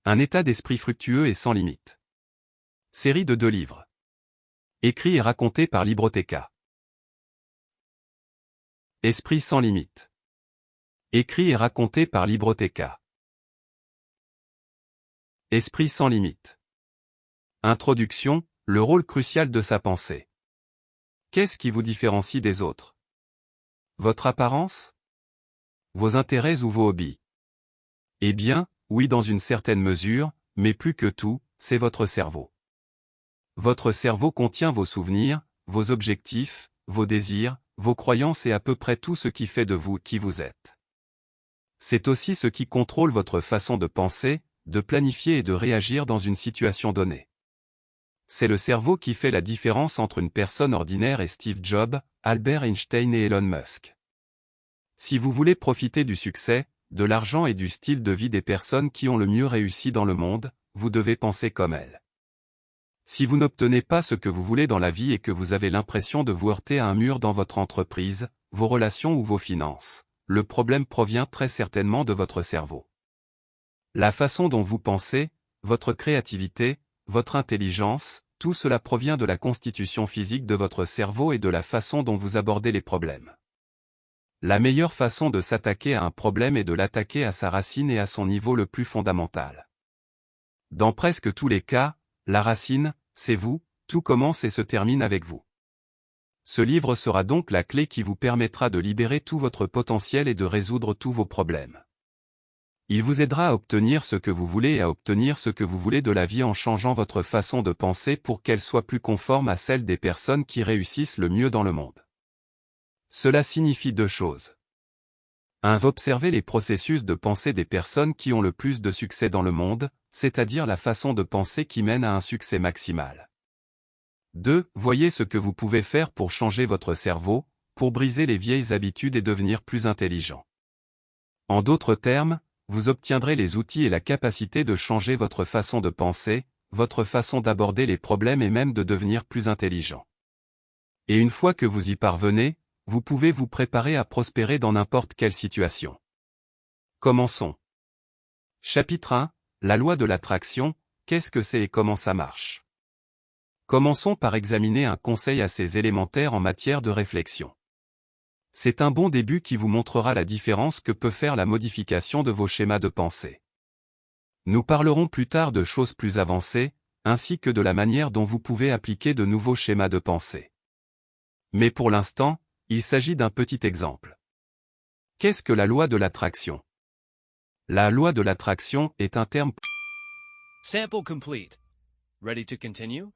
Un état d'esprit fructueux et sans limite. Série de 2 livres. Écrit et raconté par Libroteca. Esprit sans limite. Écrit et raconté par Libroteca. Esprit sans limite. Introduction, le rôle crucial de sa pensée. Qu'est-ce qui vous différencie des autres? Votre apparence? Vos intérêts ou vos hobbies? Eh bien, oui dans une certaine mesure, mais plus que tout, c'est votre cerveau. Votre cerveau contient vos souvenirs, vos objectifs, vos désirs, vos croyances et à peu près tout ce qui fait de vous qui vous êtes. C'est aussi ce qui contrôle votre façon de penser, de planifier et de réagir dans une situation donnée. C'est le cerveau qui fait la différence entre une personne ordinaire et Steve Jobs, Albert Einstein et Elon Musk. Si vous voulez profiter du succès, de l'argent et du style de vie des personnes qui ont le mieux réussi dans le monde, vous devez penser comme elles. Si vous n'obtenez pas ce que vous voulez dans la vie et que vous avez l'impression de vous heurter à un mur dans votre entreprise, vos relations ou vos finances, le problème provient très certainement de votre cerveau. La façon dont vous pensez, votre créativité, votre intelligence, tout cela provient de la constitution physique de votre cerveau et de la façon dont vous abordez les problèmes. La meilleure façon de s'attaquer à un problème est de l'attaquer à sa racine et à son niveau le plus fondamental. Dans presque tous les cas, la racine, c'est vous, tout commence et se termine avec vous. Ce livre sera donc la clé qui vous permettra de libérer tout votre potentiel et de résoudre tous vos problèmes. Il vous aidera à obtenir ce que vous voulez et à obtenir ce que vous voulez de la vie en changeant votre façon de penser pour qu'elle soit plus conforme à celle des personnes qui réussissent le mieux dans le monde. Cela signifie 2 choses. 1. Observez les processus de pensée des personnes qui ont le plus de succès dans le monde, c'est-à-dire la façon de penser qui mène à un succès maximal. 2. Voyez ce que vous pouvez faire pour changer votre cerveau, pour briser les vieilles habitudes et devenir plus intelligent. En d'autres termes, vous obtiendrez les outils et la capacité de changer votre façon de penser, votre façon d'aborder les problèmes et même de devenir plus intelligent. Et une fois que vous y parvenez, vous pouvez vous préparer à prospérer dans n'importe quelle situation. Commençons. Chapitre 1. La loi de l'attraction, qu'est-ce que c'est et comment ça marche? Commençons par examiner un conseil assez élémentaire en matière de réflexion. C'est un bon début qui vous montrera la différence que peut faire la modification de vos schémas de pensée. Nous parlerons plus tard de choses plus avancées, ainsi que de la manière dont vous pouvez appliquer de nouveaux schémas de pensée. Mais pour l'instant, il s'agit d'un petit exemple. Qu'est-ce que la loi de l'attraction? La loi de l'attraction est un terme. Sample complete. Ready to continue?